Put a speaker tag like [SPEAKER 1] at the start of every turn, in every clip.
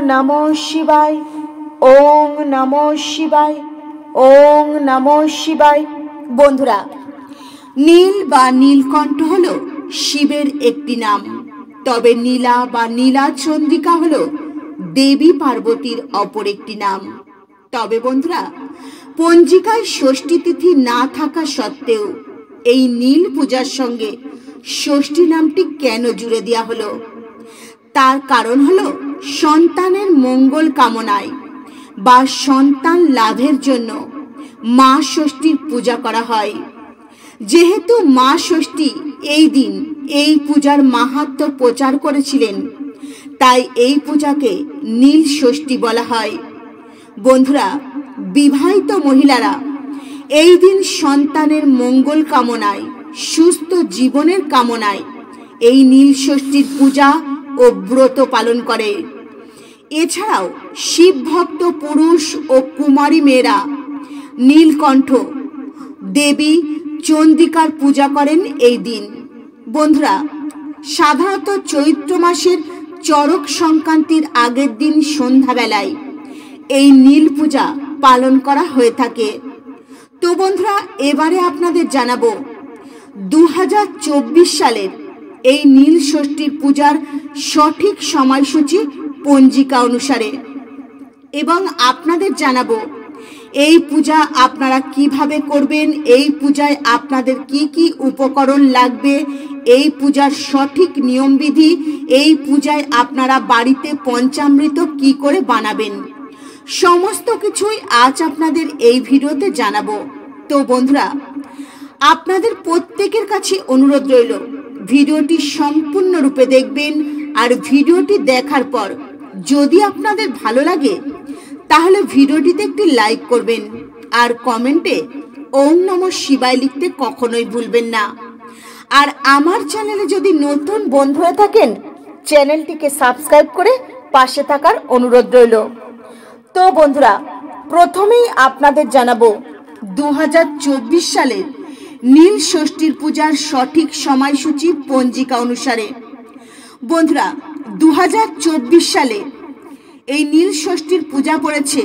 [SPEAKER 1] নমো শিবায়, ওং নমো শিবায়, ওং নমো শিবায়। বন্ধুরা, নীল বা নীলকণ্ঠ হলো শিবের একটি নাম। তবে নীলা বা নীলা চন্দ্রিকা হলো দেবী পার্বতীর অপর একটি নাম। তবে বন্ধুরা, পঞ্জিকায় ষষ্ঠী তিথি না থাকা সত্ত্বেও এই নীল পূজার সঙ্গে ষষ্ঠী নামটি কেন জুড়ে দেওয়া হলো? তার কারণ হলো সন্তানের মঙ্গল কামনায় বা সন্তান লাভের জন্য মা ষষ্ঠীর পূজা করা হয়। যেহেতু মা ষষ্ঠী এই দিন এই পূজার মাহাত্ম্য প্রচার করেছিলেন, তাই এই পূজাকে নীল ষষ্ঠী বলা হয়। বন্ধুরা, বিবাহিত মহিলারা এই দিন সন্তানের মঙ্গল কামনায়, সুস্থ জীবনের কামনায় এই নীল ষষ্ঠীর পূজা ও ব্রত পালন করে। এছাড়াও শিব ভক্ত পুরুষ ও কুমারী মেয়েরা নীলকণ্ঠ দেবী চন্দ্রিকার পূজা করেন এই দিন। বন্ধুরা, সাধারণত চৈত্র মাসের চড়ক সংক্রান্তির আগের দিন সন্ধ্যাবেলায় এই নীল পূজা পালন করা হয়ে থাকে। তো বন্ধুরা, এবারে আপনাদের জানাবো 2024 সালের এই নীল ষষ্ঠীর পূজার সঠিক সময়সূচি পঞ্জিকা অনুসারে, এবং আপনাদের জানাবো এই পূজা আপনারা কিভাবে করবেন, এই পূজায় আপনাদের কি কি উপকরণ লাগবে, এই পূজার সঠিক নিয়মবিধি, এই পূজায় আপনারা বাড়িতে পঞ্চামৃত কি করে বানাবেন, সমস্ত কিছুই আজ আপনাদের এই ভিডিওতে জানাবো। তো বন্ধুরা, আপনাদের প্রত্যেকের কাছে অনুরোধ রইল ভিডিওটি সম্পূর্ণরূপে দেখবেন। আর ভিডিওটি দেখার পর যদি আপনাদের ভালো লাগে তাহলে ভিডিওটিতে একটি লাইক করবেন আর কমেন্টে ওং নমঃ শিবায় লিখতে কখনোই ভুলবেন না। আর আমার চ্যানেলে যদি নতুন বন্ধু হয়ে থাকেন, চ্যানেলটিকে সাবস্ক্রাইব করে পাশে থাকার অনুরোধ রইল। তো বন্ধুরা, প্রথমেই আপনাদের জানাবো 2024 সালের নীল ষষ্ঠীর পূজার সঠিক সময়সূচি পঞ্জিকা অনুসারে। বন্ধুরা, 2024 সালে এই নীল ষষ্ঠীর পূজা পড়েছে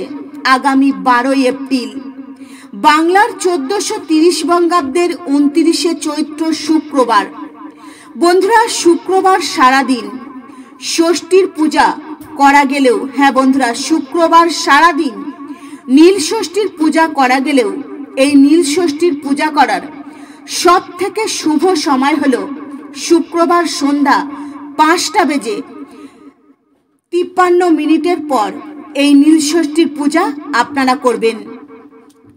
[SPEAKER 1] আগামী 12 এপ্রিল, বাংলার 1430 বঙ্গাব্দের 29শে চৈত্র শুক্রবার। বন্ধুরা, শুক্রবার সারাদিন ষষ্ঠীর পূজা করা গেলেও, হ্যাঁ বন্ধুরা, শুক্রবার সারাদিন নীল ষষ্ঠীর পূজা করা গেলেও এই নীল ষষ্ঠীর পূজা করার সব থেকে শুভ সময় হলো শুক্রবার সন্ধ্যা 5:53 পর এই নীল ষষ্ঠীর পূজা আপনারা করবেন।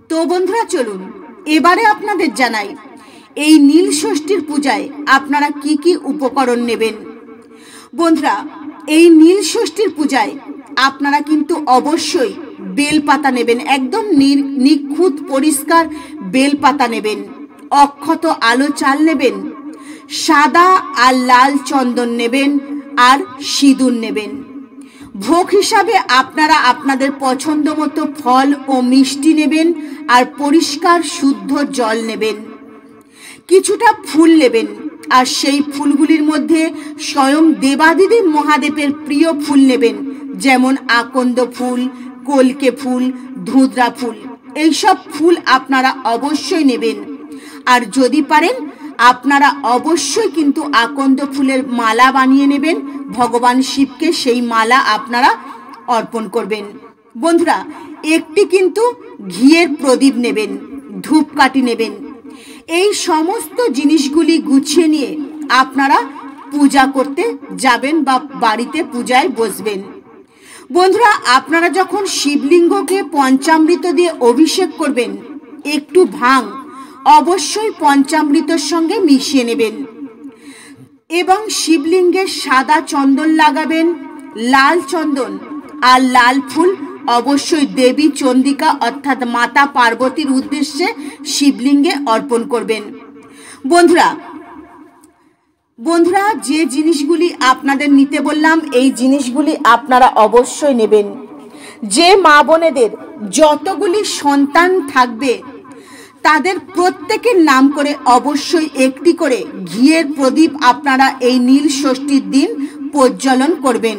[SPEAKER 1] তো বন্ধুরা, চলুন এবারে আপনাদের জানাই এই নীল ষষ্ঠীর পূজায় আপনারা কি কি উপকরণ নেবেন। বন্ধুরা, এই নীল ষষ্ঠীর পূজায় আপনারা কিন্তু অবশ্যই বেলপাতা নেবেন, একদম নিখুঁত পরিষ্কার বেলপাতা নেবেন, অক্ষত আলো চাল নেবেন, সাদা আর লাল চন্দন নেবেন, আর সিঁদুর নেবেন। ভোগ হিসাবে আপনারা আপনাদের পছন্দ মতো ফল ও মিষ্টি নেবেন, আর পরিষ্কার শুদ্ধ জল নেবেন। কিছুটা ফুল নেবেন, আর সেই ফুলগুলির মধ্যে স্বয়ং দেবাদিদেব মহাদেবের প্রিয় ফুল নেবেন, যেমন আকন্দ ফুল, কলকে ফুল, ধুতরা ফুল। এইসব ফুল আপনারা অবশ্যই নেবেন। আর যদি পারেন আপনারা অবশ্যই কিন্তু আকন্দ ফুলের মালা বানিয়ে নেবেন, ভগবান শিবকে সেই মালা আপনারা অর্পণ করবেন। বন্ধুরা, একটি কিন্তু ঘিয়ের প্রদীপ নেবেন, ধূপকাঠি নেবেন। এই সমস্ত জিনিসগুলি গুছিয়ে নিয়ে আপনারা পূজা করতে যাবেন বা বাড়িতে পূজায় বসবেন। বন্ধুরা, আপনারা যখন শিবলিঙ্গকে পঞ্চামৃত দিয়ে অভিষেক করবেন, একটু ভাং অবশ্যই পঞ্চামৃতের সঙ্গে মিশিয়ে নেবেন, এবং শিবলিঙ্গে সাদা চন্দন লাগাবেন, লাল চন্দন আর লাল ফুল অবশ্যই দেবী চন্দ্রিকা অর্থাৎ মাতা পার্বতীর উদ্দেশ্যে শিবলিঙ্গে অর্পণ করবেন। বন্ধুরা, যে জিনিসগুলি আপনাদের নিতে বললাম এই জিনিসগুলি আপনারা অবশ্যই নেবেন। যে মা বোনেদের যতগুলি সন্তান থাকবে তাদের প্রত্যেকের নাম করে অবশ্যই একটি করে ঘিয়ের প্রদীপ আপনারা এই নীল ষষ্ঠীর দিন প্রজ্বলন করবেন।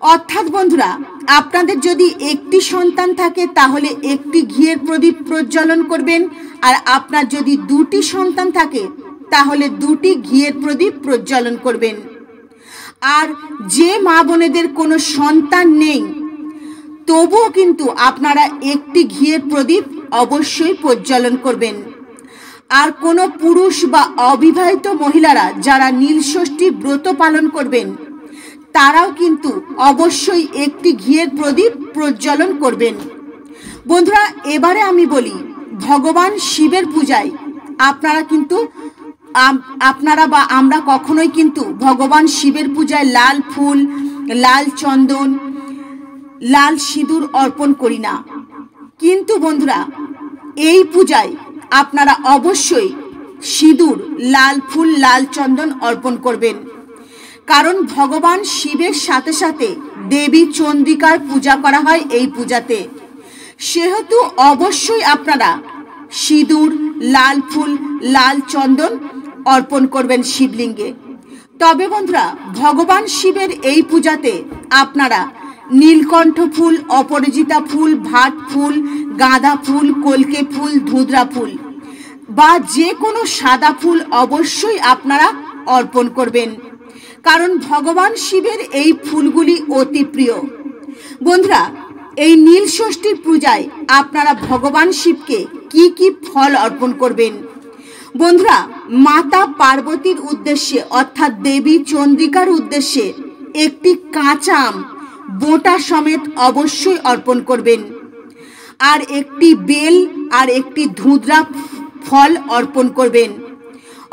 [SPEAKER 1] অর্থাৎ বন্ধুরা, আপনাদের যদি একটি সন্তান থাকে তাহলে একটি ঘিয়ের প্রদীপ প্রজ্বলন করবেন, আর আপনার যদি দুটি সন্তান থাকে তাহলে দুটি ঘিয়ের প্রদীপ প্রজ্বলন করবেন। আর যে মা বোনেদের কোনো সন্তান নেই তবুও কিন্তু আপনারা একটি ঘিয়ের প্রদীপ অবশ্যই প্রজ্বলন করবেন। আর কোনো পুরুষ বা অবিবাহিত মহিলারা যারা নীলষষ্ঠীর ব্রত পালন করবেন তারাও কিন্তু অবশ্যই একটি ঘিয়ের প্রদীপ প্রজ্বলন করবেন। বন্ধুরা, এবারে আমি বলি, ভগবান শিবের পূজায় আপনারা বা আমরা কখনোই কিন্তু ভগবান শিবের পূজায় লাল ফুল, লাল চন্দন, লাল সিঁদুর অর্পণ করি না। কিন্তু বন্ধুরা, এই পূজায় আপনারা অবশ্যই সিঁদুর, লাল ফুল, লাল চন্দন অর্পণ করবেন। কারণ ভগবান শিবের সাথে সাথে দেবী চন্দ্রিকার পূজা করা হয় এই পূজাতে, সেহেতু অবশ্যই আপনারা সিঁদুর, লাল ফুল, লাল চন্দন অর্পণ করবেন শিবলিঙ্গে। তবে বন্ধুরা, ভগবান শিবের এই পূজাতে আপনারা নীলকণ্ঠ ফুল, অপরাজিতা ফুল, ভাট ফুল, গাঁদা ফুল, কলকে ফুল, ধুতরা ফুল বা যে কোনো সাদা ফুল অবশ্যই আপনারা অর্পণ করবেন, কারণ ভগবান শিবের এই ফুলগুলি অতি প্রিয়। বন্ধুরা, এই নীলষষ্ঠীর পূজায় আপনারা ভগবান শিবকে কি কি ফল অর্পণ করবেন? বন্ধুরা, মাতা পার্বতীর উদ্দেশ্যে অর্থাৎ দেবী চন্দ্রিকার উদ্দেশ্যে একটি কাঁচা আম বোটা সমেত অবশ্যই অর্পণ করবেন, আর একটি বেল আর একটি ধুতরা ফল অর্পণ করবেন।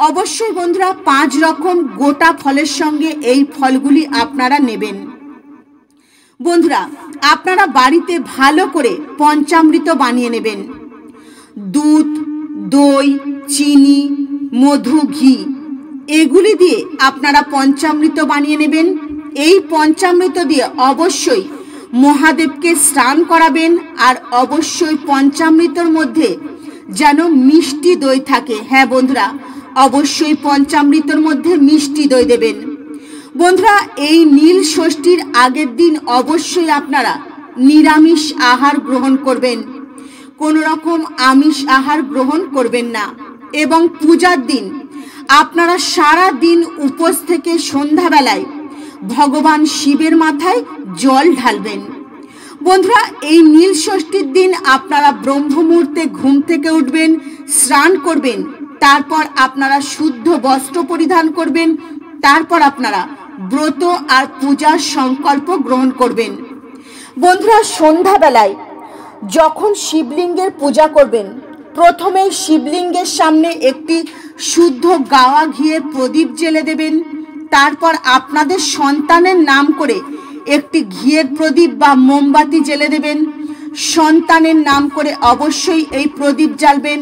[SPEAKER 1] অবশ্যই বন্ধুরা, 5 রকম গোটা ফলের সঙ্গে এই ফলগুলি আপনারা নেবেন। বন্ধুরা, আপনারা বাড়িতে ভালো করে পঞ্চামৃত বানিয়ে নেবেন। দুধ, দই, চিনি, মধু, ঘি এগুলি দিয়ে আপনারা পঞ্চামৃত বানিয়ে নেবেন। এই পঞ্চামৃত দিয়ে অবশ্যই মহাদেবকে স্নান করাবেন, আর অবশ্যই পঞ্চামৃতর মধ্যে যেন মিষ্টি দই থাকে। হ্যাঁ বন্ধুরা, অবশ্যই পঞ্চামৃতর মধ্যে মিষ্টি দই দেবেন। বন্ধুরা, এই নীল ষষ্ঠীর আগের দিন অবশ্যই আপনারা নিরামিষ আহার গ্রহণ করবেন, কোনো রকম আমিষ আহার গ্রহণ করবেন না। এবং পূজার দিন আপনারা সারা দিন উপোস থেকে সন্ধ্যাবেলায় ভগবান শিবের মাথায় জল ঢালবেন। বন্ধুরা, এই নীল ষষ্ঠীর দিন আপনারা ব্রহ্ম মুহূর্তে ঘুম থেকে উঠবেন, স্নান করবেন, তারপর আপনারা শুদ্ধ বস্ত্র পরিধান করবেন, তারপর আপনারা ব্রত আর পূজার সংকল্প গ্রহণ করবেন। বন্ধুরা, সন্ধ্যাবেলায় যখন শিবলিঙ্গের পূজা করবেন, প্রথমেই শিবলিঙ্গের সামনে একটি শুদ্ধ গাওয়া ঘিয়ের প্রদীপ জ্বেলে দেবেন। তারপর আপনাদের সন্তানের নাম করে একটি ঘিয়ের প্রদীপ বা মোমবাতি জ্বেলে দেবেন। সন্তানের নাম করে অবশ্যই এই প্রদীপ জ্বালবেন।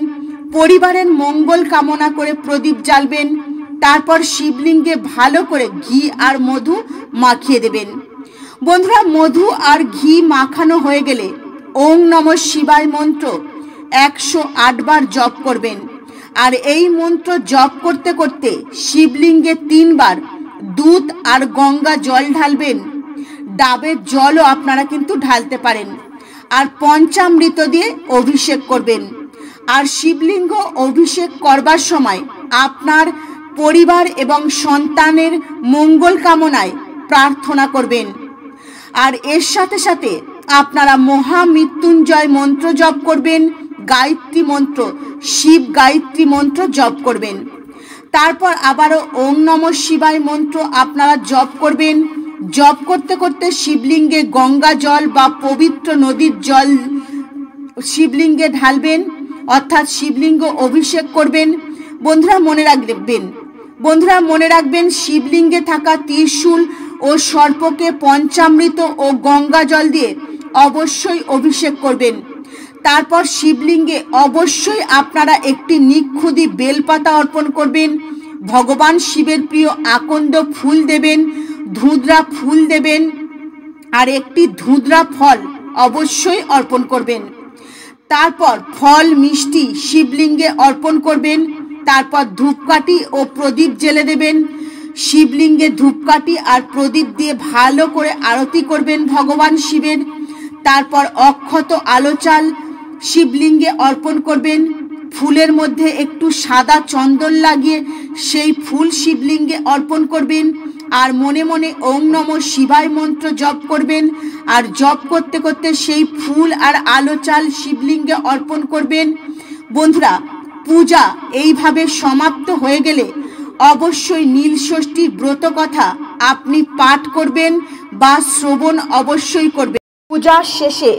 [SPEAKER 1] পরিবারের মঙ্গল কামনা করে প্রদীপ জ্বালবেন। তারপর শিবলিঙ্গে ভালো করে ঘি আর মধু মাখিয়ে দেবেন। বন্ধুরা, মধু আর ঘি মাখানো হয়ে গেলে ওম নমঃ শিবায় মন্ত্র 108 বার জপ করবেন। আর এই মন্ত্র জপ করতে করতে শিবলিঙ্গে 3 বার দুধ আর গঙ্গা জল ঢালবেন। ডাবের জলও আপনারা কিন্তু ঢালতে পারেন। আর পঞ্চামৃত দিয়ে অভিষেক করবেন। আর শিবলিঙ্গ অভিষেক করবার সময় আপনার পরিবার এবং সন্তানের মঙ্গল কামনায় প্রার্থনা করবেন। আর এর সাথে সাথে আপনারা মহামৃত্যুঞ্জয় মন্ত্র জপ করবেন, গায়ত্রী মন্ত্র, শিব গায়ত্রী মন্ত্র জপ করবেন। তারপর আবারও ওম নমঃ শিবায় মন্ত্র আপনারা জপ করবেন। জপ করতে করতে শিবলিঙ্গে গঙ্গা জল বা পবিত্র নদীর জল শিবলিঙ্গে ঢালবেন, অর্থাৎ শিবলিঙ্গ অভিষেক করবেন। বন্ধুরা মনে রাখবেন শিবলিঙ্গে থাকা ত্রিশূল ও সর্পকে পঞ্চামৃত ও গঙ্গা জল দিয়ে অবশ্যই অভিষেক করবেন। তারপর শিবলিঙ্গে অবশ্যই আপনারা একটি নিখুঁতি বেলপাতা অর্পণ করবেন। ভগবান শিবের প্রিয় আকন্দ ফুল দেবেন, ধুতরা ফুল দেবেন, আর একটি ধুতরা ফল অবশ্যই অর্পণ করবেন। তারপর ফল মিষ্টি শিবলিঙ্গে অর্পণ করবেন। তারপর ধূপকাঠি ও প্রদীপ জ্বেলে দেবেন। শিবলিঙ্গে ধূপকাঠি আর প্রদীপ দিয়ে ভালো করে আরতি করবেন ভগবান শিবের। তারপর অক্ষত আলো চাল শিবলিঙ্গে অর্পণ করবেন। ফুলের মধ্যে একটু সাদা চন্দন লাগিয়ে সেই ফুল শিবলিঙ্গে অর্পণ করবেন। আর মনে মনে ওম নমঃ শিবায় মন্ত্র জপ করবেন। আর জপ করতে করতে সেই ফুল আর আলো চাল শিবলিঙ্গে অর্পণ করবেন। বন্ধুরা, পূজা এইভাবে সমাপ্ত হয়ে গেলে অবশ্যই নীলষষ্ঠীর ব্রত কথা আপনি পাঠ করবেন বা শ্রবণ অবশ্যই করবেন। পূজার শেষে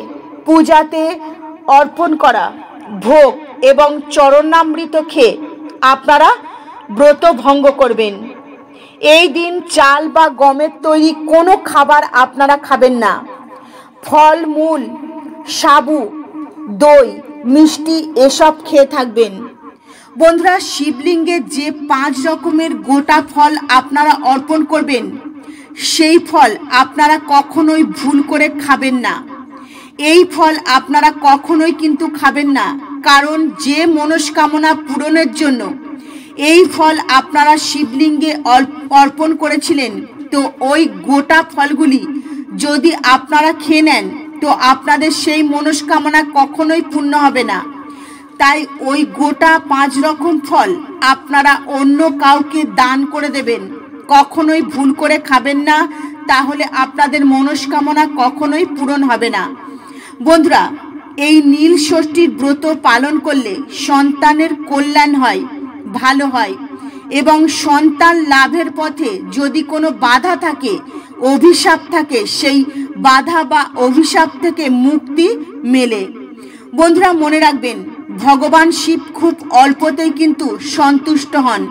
[SPEAKER 1] পূজাতে অর্পণ করা ভোগ এবং চরণামৃত খেয়ে আপনারা ব্রত ভঙ্গ করবেন। এই দিন চাল বা গমের তৈরি কোনো খাবার আপনারা খাবেন না। ফল মূল, সাবু, দই, মিষ্টি এসব খেয়ে থাকবেন। বন্ধুরা, শিবলিঙ্গে যে 5 রকমের গোটা ফল আপনারা অর্পণ করবেন, সেই ফল আপনারা কখনোই ভুল করে খাবেন না। এই ফল আপনারা কখনোই কিন্তু খাবেন না, কারণ যে মনস্কামনা পূরণের জন্য এই ফল আপনারা শিবলিঙ্গে অর্পণ করেছিলেন, তো ওই গোটা ফলগুলি যদি আপনারা খেয়ে নেন তো আপনাদের সেই মনস্কামনা কখনোই পূর্ণ হবে না। তাই ওই গোটা 5 রকম ফল আপনারা অন্য কাউকে দান করে দেবেন। কখনোই ভুল করে খাবেন না, তাহলে আপনাদের মনস্কামনা কখনোই পূরণ হবে না। বন্ধুরা, এই নীলষষ্ঠীর ব্রত পালন করলে সন্তানের কল্যাণ হয়, ভালো হয় এবং সন্তান লাভের পথে যদি কোনো বাধা থাকে, অভিশাপ থাকে, সেই বাধা বা অভিশাপ থেকে মুক্তি মেলে। বন্ধুরা, মনে রাখবেন, ভগবান শিব খুব অল্পতেই কিন্তু সন্তুষ্ট হন,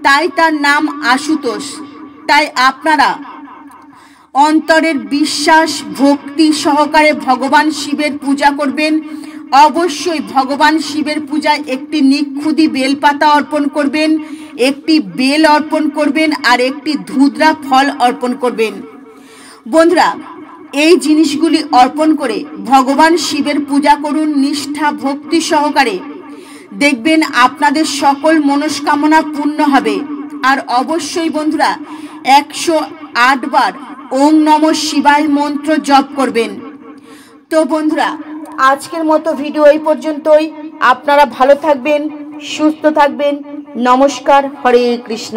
[SPEAKER 1] তাই তার নাম আশুতোষ। তাই আপনারা অন্তরের বিশ্বাস ভক্তি সহকারে ভগবান শিবের পূজা করবেন। অবশ্যই ভগবান শিবের পূজায় একটি নিখুঁতি বেলপাতা অর্পণ করবেন, একটি বেল অর্পণ করবেন আর একটি ধুতরা ফল অর্পণ করবেন। বন্ধুরা, এই জিনিসগুলি অর্পণ করে ভগবান শিবের পূজা করুন নিষ্ঠা ভক্তি সহকারে। দেখবেন আপনাদের সকল মনস্কামনা পূর্ণ হবে। আর অবশ্যই বন্ধুরা 108 বার ওম নমঃ শিবায় মন্ত্র জপ করবেন। তো বন্ধুরা, আজকের মতো ভিডিও এই পর্যন্তই। আপনারা ভালো থাকবেন, সুস্থ থাকবেন। নমস্কার, হরে কৃষ্ণ।